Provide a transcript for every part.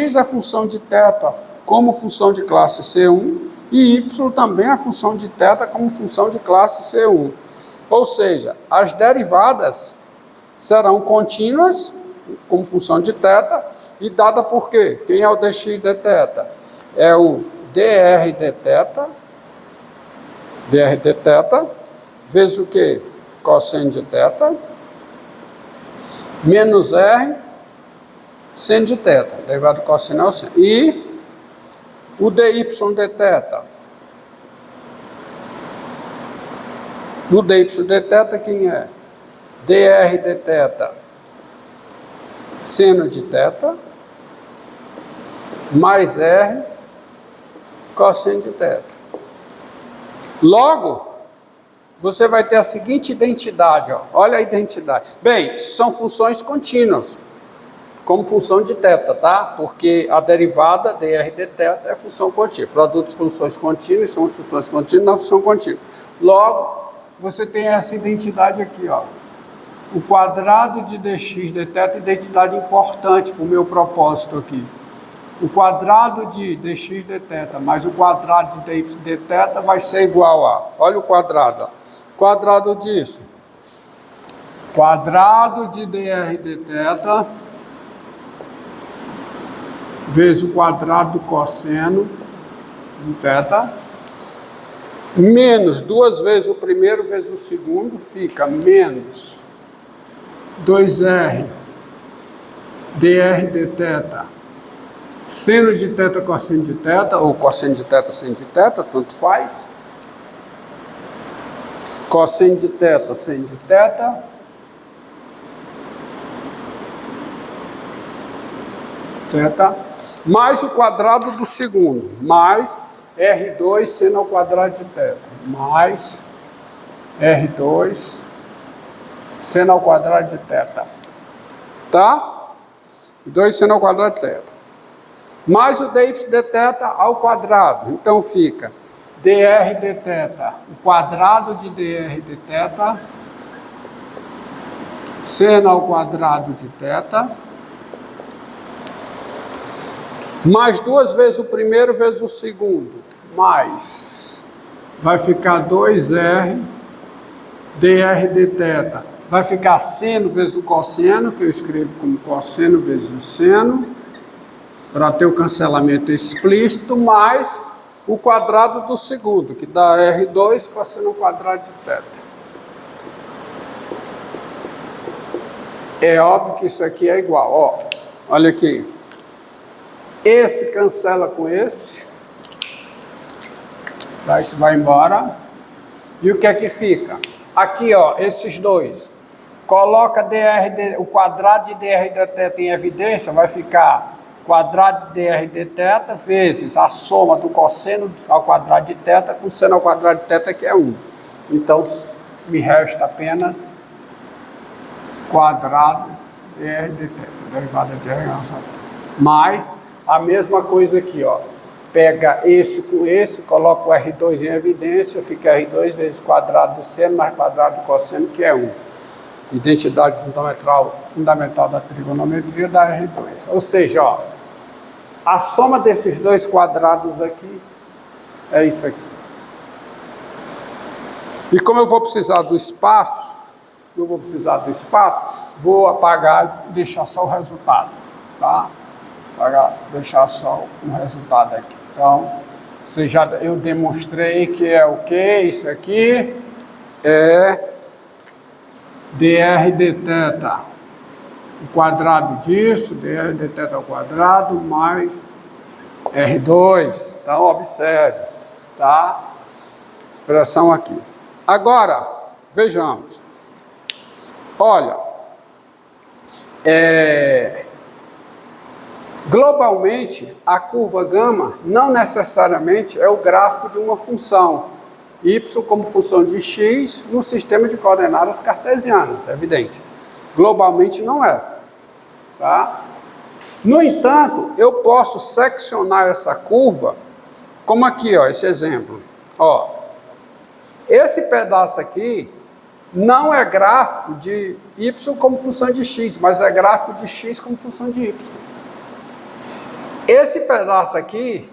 x é função de θ como função de classe C1 e y também é função de θ como função de classe C1. Ou seja, as derivadas serão contínuas como função de θ e dada por quê? Quem é o dx dθ? É o dr dθ vezes o quê? Cosseno de θ menos r seno de θ. Derivada do cosseno é o seno. E o dy dθ. O dy dθ quem é? dr dθ seno de θ mais r cosseno de θ. Logo, você vai ter a seguinte identidade, ó. Olha a identidade. Bem, são funções contínuas, como função de θ, tá? Porque a derivada dr dθ é função contínua. Produto de funções contínuas são as funções contínuas na função contínua. Logo, você tem essa identidade aqui, ó. O quadrado de dx dθ, identidade importante para o meu propósito aqui. O quadrado de dx dθ mais o quadrado de dy dθ vai ser igual a, olha o quadrado, ó. Quadrado disso, quadrado de dr dθ vezes o quadrado do cosseno de θ, menos duas vezes o primeiro vezes o segundo, fica menos 2r dr dθ seno de θ cosseno de θ, ou cosseno de θ seno de θ, tanto faz. Cosseno de θ seno de θ mais o quadrado do segundo, mais R2 seno ao quadrado de θ, mais R2 seno ao quadrado de θ, tá? 2 seno ao quadrado de θ, mais o dy dθ ao quadrado, então fica dr dθ, o quadrado de dr dθ, seno ao quadrado de θ, mais duas vezes o primeiro vezes o segundo, mais, vai ficar 2r dr dθ, vai ficar seno vezes o cosseno, que eu escrevo como cosseno vezes o seno, para ter o cancelamento explícito, mais o quadrado do segundo, que dá R2 cosseno ao quadrado de θ. É óbvio que isso aqui é igual, ó, olha aqui. Esse cancela com esse, tá? Isso vai embora. E o que é que fica? Aqui, ó, esses dois. Coloca o quadrado de dr dθ em evidência, vai ficar quadrado de dr dθ vezes a soma do cosseno ao quadrado de θ com seno ao quadrado de θ, que é 1. Então, me resta apenas quadrado de dr dθ, derivada de r mais a mesma coisa aqui, ó. Pega esse com esse, coloca o R2 em evidência, fica R2 vezes quadrado do seno mais quadrado do cosseno, que é 1. Identidade fundamental da trigonometria da R2. Ou seja, ó, a soma desses dois quadrados aqui é isso aqui. E como eu vou precisar do espaço, vou apagar e deixar só o resultado, tá? Deixar só o resultado aqui. Então, eu demonstrei que é o que? Isso aqui é dr dθ, o quadrado disso, dr dθ ao quadrado, mais R2. Então, observe, tá? Expressão aqui. Agora, vejamos. Olha, globalmente, a curva gama não necessariamente é o gráfico de uma função y como função de x no sistema de coordenadas cartesianas, é evidente. Globalmente não é, tá? No entanto, eu posso seccionar essa curva, como aqui, ó, esse exemplo. Ó, esse pedaço aqui não é gráfico de y como função de x, mas é gráfico de x como função de y. Esse pedaço aqui,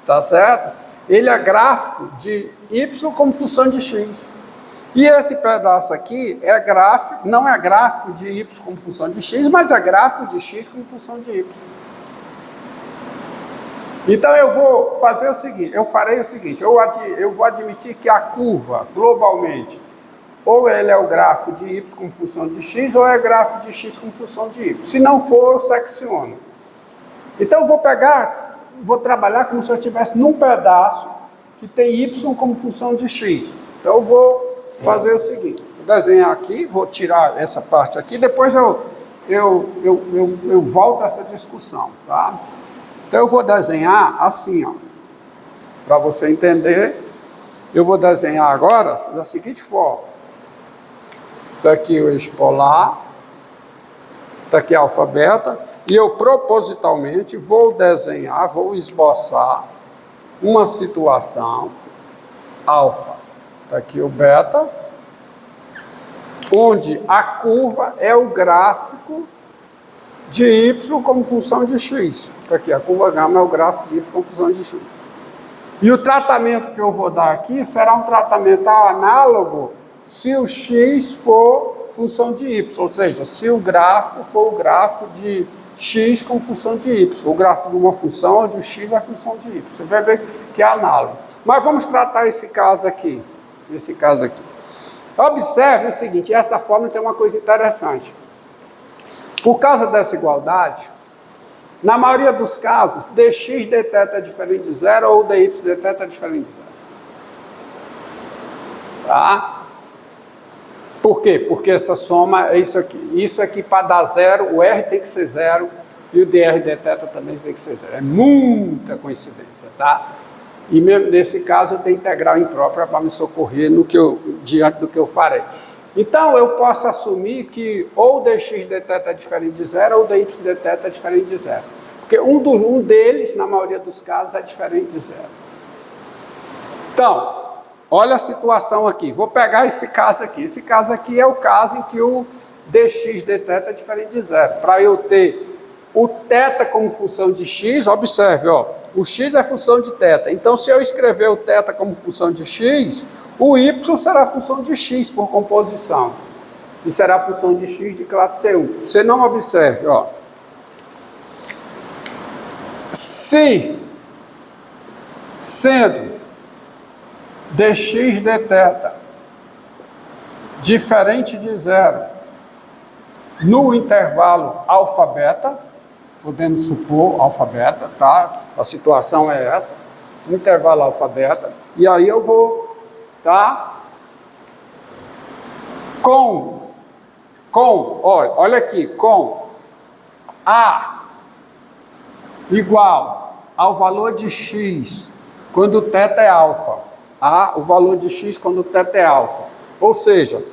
tá certo? Ele é gráfico de y como função de x. E esse pedaço aqui é gráfico, não é gráfico de y como função de x, mas é gráfico de x como função de y. Então eu vou fazer o seguinte, eu vou admitir que a curva, globalmente, ou ele é o gráfico de y como função de x, ou é gráfico de x como função de y. Se não for, eu secciono. Então eu vou trabalhar como se eu estivesse num pedaço que tem y como função de x. Então eu vou fazer o seguinte, vou desenhar aqui, vou tirar essa parte aqui, depois eu volto a essa discussão, tá? Então eu vou desenhar assim, ó, para você entender. Eu vou desenhar agora da seguinte forma. Está aqui o eixo polar, está aqui a alfa beta, e eu propositalmente vou desenhar, vou esboçar uma situação alfa, está aqui o beta, onde a curva é o gráfico de y como função de x. Está aqui, a curva gama é o gráfico de y como função de x. E o tratamento que eu vou dar aqui será um tratamento análogo se o x for função de y, ou seja, se o gráfico for o gráfico de x com função de y, o gráfico de uma função onde o x é função de y. Você vai ver que é análogo. Mas vamos tratar esse caso aqui. Observe o seguinte, essa fórmula tem uma coisa interessante. Por causa dessa igualdade, na maioria dos casos, dx dθ é diferente de zero ou dy dθ é diferente de zero. Tá? Por quê? Porque essa soma é isso aqui. Isso aqui para dar zero, o r tem que ser zero e o dr dθ também tem que ser zero. É muita coincidência, tá? E mesmo nesse caso eu tenho integral imprópria para me socorrer diante do que eu farei. Então eu posso assumir que ou dx dθ é diferente de zero ou dy dθ é diferente de zero. Porque um deles, na maioria dos casos, é diferente de zero. Então, olha a situação aqui. Vou pegar esse caso aqui. Esse caso aqui é o caso em que o dx dθ é diferente de zero. Para eu ter o θ como função de x, observe, ó, o x é função de θ. Então, se eu escrever o θ como função de x, o y será função de x por composição. E será função de x de classe C1. Você não observe, ó. Se, sendo dx dθ diferente de zero no intervalo alfa beta, podemos supor alfa beta, tá? A situação é essa, no intervalo alfa beta, e aí eu vou, tá? Olha aqui, com A igual ao valor de x quando o θ é alfa. A, o valor de x quando o θ é alfa. Ou seja,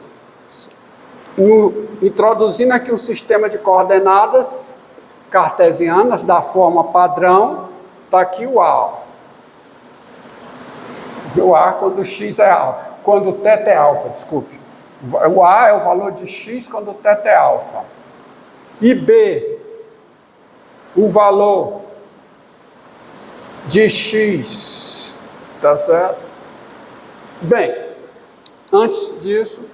introduzindo aqui um sistema de coordenadas cartesianas da forma padrão, está aqui o A. O A quando o x é alfa, quando o θ é alfa, desculpe. O A é o valor de x quando o θ é alfa. E B, o valor de x, tá certo? Bem, antes disso,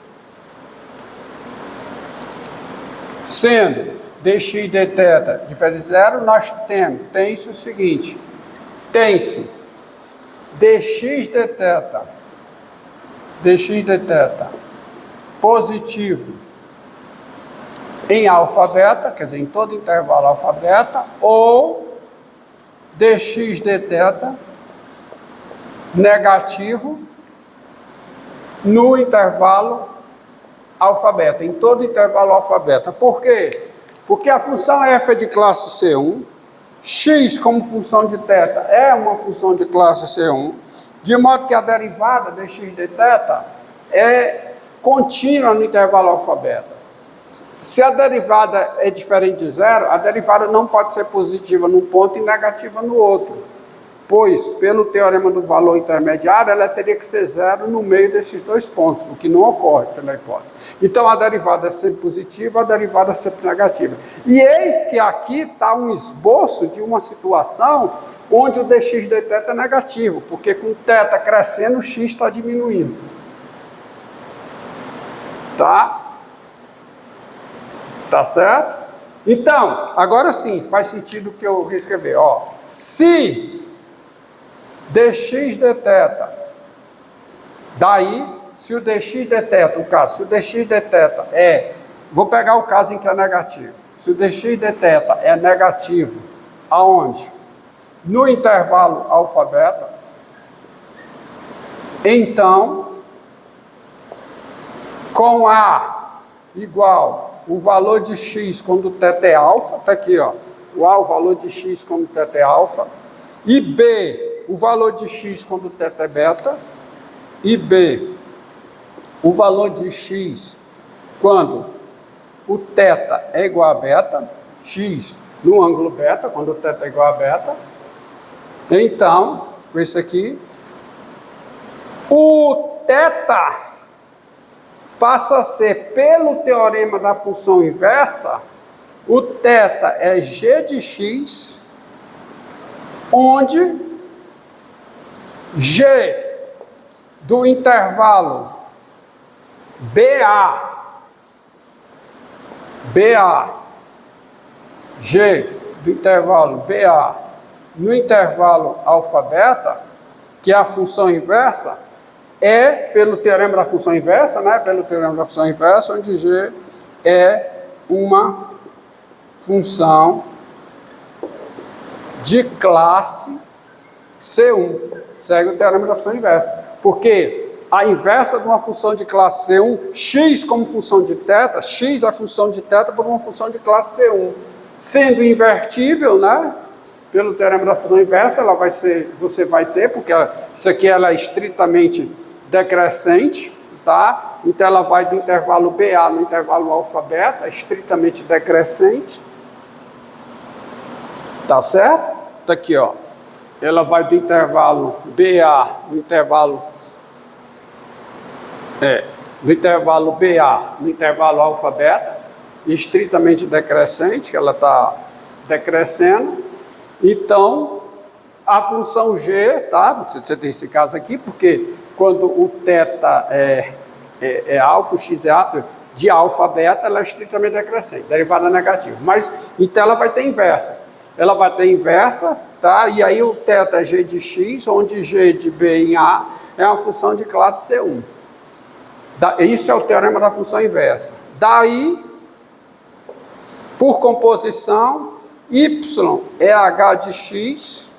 sendo dx dθ diferente de zero, nós tem-se o seguinte, tem-se dx dθ positivo em alfa beta, quer dizer, em todo intervalo alfa beta, ou dx dθ negativo no intervalo alfa beta, em todo intervalo alfa beta. Por quê? Porque a função f é de classe C1, x como função de θ é uma função de classe C1, de modo que a derivada dx dθ é contínua no intervalo alfa beta. Se a derivada é diferente de zero, a derivada não pode ser positiva num ponto e negativa no outro. pois, pelo teorema do valor intermediário, ela teria que ser zero no meio desses dois pontos, o que não ocorre pela hipótese. Então, a derivada é sempre positiva, a derivada é sempre negativa. E eis que aqui está um esboço de uma situação onde o dx dt é negativo, porque com θ crescendo, o x está diminuindo. Tá? Tá certo? Então, agora sim, faz sentido o que eu reescrever. Ó, se dx dθ, daí, se o dx dθ, o caso, se o dx dθ é, vou pegar o caso em que é negativo, se o dx dθ é negativo, aonde? No intervalo alfa-beta, então, com A igual o valor de x quando θ é alfa, está aqui, ó, o valor de x quando θ é alfa, e B, o valor de x quando θ é beta, e B, o valor de x quando o θ é igual a beta, x no ângulo beta, quando o θ é igual a beta. Então, com isso aqui, o θ passa a ser, pelo teorema da função inversa, o θ é g de x, onde g do intervalo g do intervalo BA no intervalo alfa-beta, que é a função inversa, é pelo teorema da função inversa, né? Pelo teorema da função inversa, onde g é uma função de classe C1. Segue o teorema da função inversa. Porque a inversa de uma função de classe C1, x como função de θ, x é a função de θ por uma função de classe C1. Sendo invertível, né? Pelo teorema da função inversa, ela vai ser, você vai ter, porque isso aqui ela é estritamente decrescente, tá? Então ela vai do intervalo BA no intervalo alfa-beta, estritamente decrescente. Tá certo? Tá aqui, ó. Ela vai do intervalo BA no intervalo BA no intervalo alfa-beta, estritamente decrescente, que ela está decrescendo. Então, a função g, tá? Você tem esse caso aqui, porque quando o θ é alfa, o x é alfa, de alfa a beta, ela é estritamente decrescente, derivada negativa. Mas, então, ela vai ter inversa. Ela vai ter inversa, tá? E aí o θ é g de x, onde g de b em a é uma função de classe C1. Isso é o teorema da função inversa. Daí, por composição, y é h de x,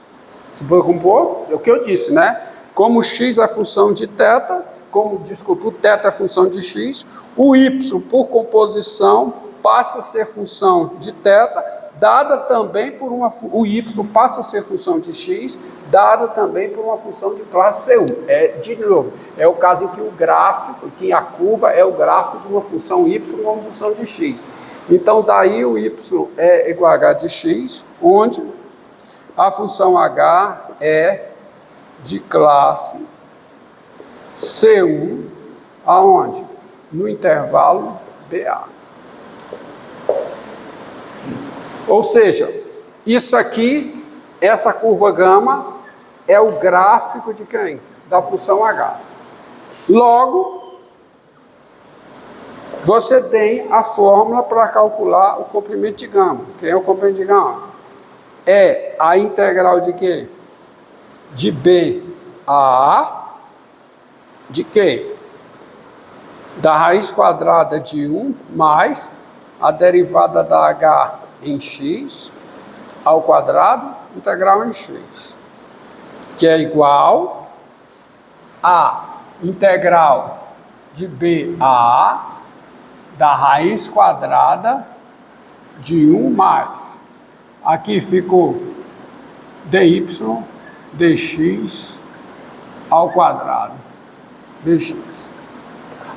se for compor, é o que eu disse, né? Como x é função de θ, o θ é função de x, o y, por composição, passa a ser função de θ, dada também por o y passa a ser função de x, dada também por uma função de classe C1. De novo, é o caso em que o gráfico, que a curva é o gráfico de uma função y como função de x. Então, daí o y é igual a h de x, onde a função h é de classe C1, aonde? No intervalo BA. Ou seja, isso aqui, essa curva gama, é o gráfico de quem? Da função h. Logo, você tem a fórmula para calcular o comprimento de gama. Quem é o comprimento de gama? É a integral de quê? De B a A, de quê? Da raiz quadrada de 1 mais a derivada da H em x ao quadrado, integral em x, que é igual a integral de B a A da raiz quadrada de 1 mais. Aqui ficou dy dx ao quadrado dx.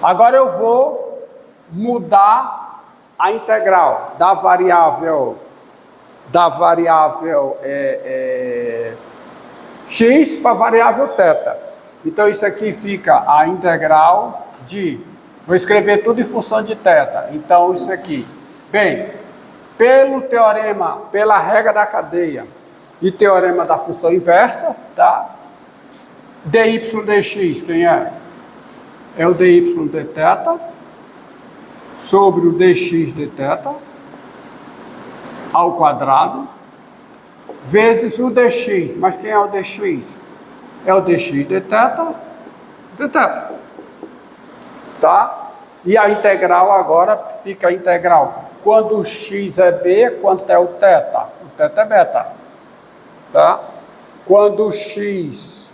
Agora eu vou mudar a integral da variável x para a variável θ. Então isso aqui fica a integral de, vou escrever tudo em função de θ. Então isso aqui, bem, pelo teorema, pela regra da cadeia e teorema da função inversa, tá? dy dx, quem é? É o dy dθ sobre o dx dθ ao quadrado, vezes o dx. Mas quem é o dx? É o dx dθ, dθ. Tá? E a integral agora fica a integral. Quando o x é b, quanto é o θ? O θ é beta. Tá? Quando o x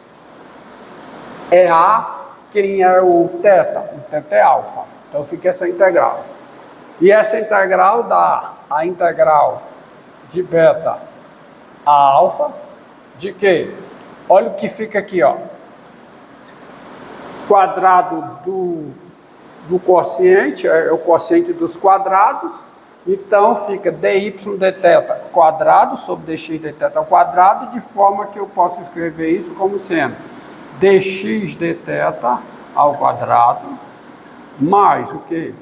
é a, quem é o θ? O θ é alfa. Então fica essa integral. E essa integral dá a integral de beta a alfa, de quê? Olha o que fica aqui, ó. Quadrado do quociente, é o quociente dos quadrados. Então fica dy dθ quadrado sobre dx dθ ao quadrado, de forma que eu posso escrever isso como sendo dx dθ ao quadrado, mais o que?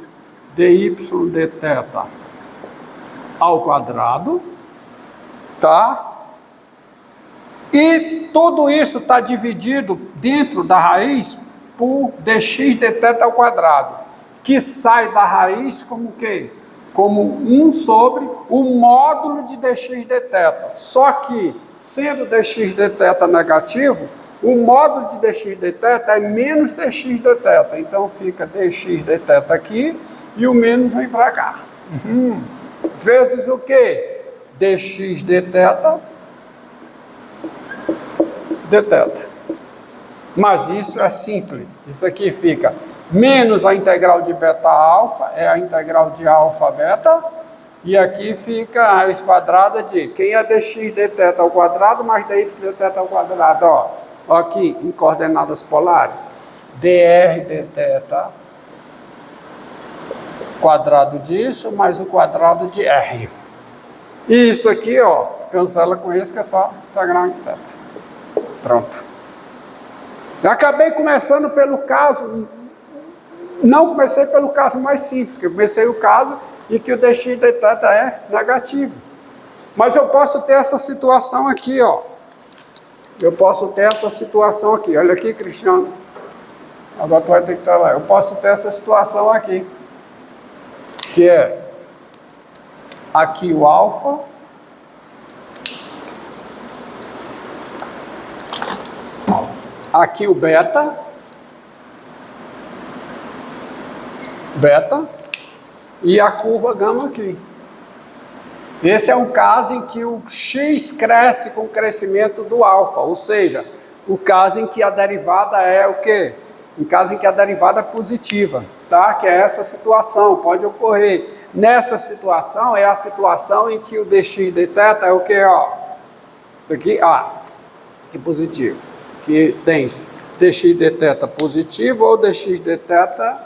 Dy dθ ao quadrado, tá? E tudo isso está dividido dentro da raiz por dx dθ ao quadrado, que sai da raiz como o quê? Como 1 sobre o módulo de dx dθ. Só que, sendo dx dθ negativo, o módulo de dx dθ é menos dx dθ. Então fica dx dθ aqui e o menos vem para cá. Vezes o quê? Dx dθ, dθ. Mas isso é simples. Isso aqui fica menos a integral de beta alfa, é a integral de alfa beta, e aqui fica a raiz quadrada de, quem é dx dθ ao quadrado, mais dy dθ ao quadrado, ó. Aqui, em coordenadas polares, dr dθ, quadrado disso, mais o quadrado de r. E isso aqui, ó, se cancela com isso, que é só integral de θ. Pronto. Eu acabei começando pelo caso, não comecei pelo caso mais simples, que eu comecei o caso em que o dx dθ é negativo. Mas eu posso ter essa situação aqui, ó. Eu posso ter essa situação aqui. Olha aqui, Cristiano. Agora tu vai ter que estar lá. Eu posso ter essa situação aqui, que é aqui o alfa, aqui o beta, e a curva gama aqui. Esse é um caso em que o x cresce com o crescimento do alfa, ou seja, o caso em que a derivada é o quê? Um caso em que a derivada é positiva, tá? Que é essa situação, pode ocorrer. Nessa situação, é a situação em que o dx dθ é o quê, ó? Aqui, que positivo. Que tem dx dθ positivo ou dx dθ,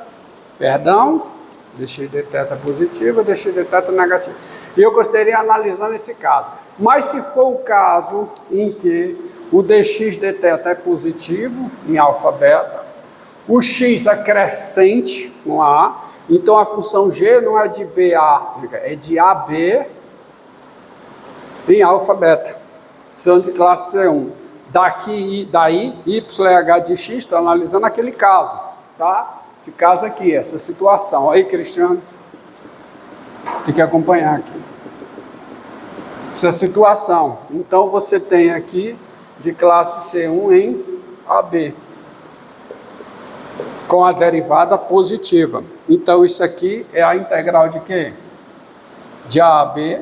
dx dθ positivo, dx dθ negativo. E eu gostaria de analisar esse caso. Mas se for o caso em que o dx dθ é positivo, em alfa beta, o x é crescente, com A, então a função g não é de BA, é de AB em alfa beta. São de classe C1. Daí, YH de x, estou analisando aquele caso, tá? Esse caso aqui, essa situação. Aí, Cristiano, tem que acompanhar aqui. Essa situação. Então, você tem aqui de classe C1 em AB, com a derivada positiva. Então, isso aqui é a integral de quê? De AB,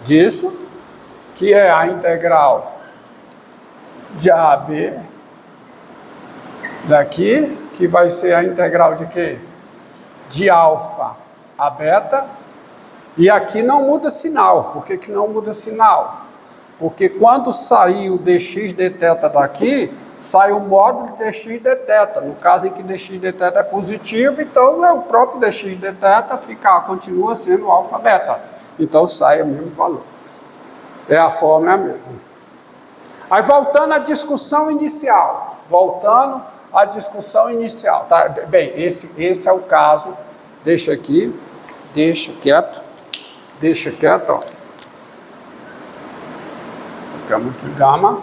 disso, que é a integral de AB daqui, que vai ser a integral de quê? De alfa a beta. E aqui não muda sinal. Por que não muda sinal? Porque quando sair o dx dθ daqui, sai o módulo de dx dθ. No caso em que dx dθ é positivo, então o próprio dx dθ continua sendo alfa beta. Então sai o mesmo valor. A forma é a mesma. Aí voltando à discussão inicial. Voltando à discussão inicial. Tá? Bem, esse é o caso. Deixa aqui. Deixa quieto. Deixa quieto, ó. Ficamos aqui, gama.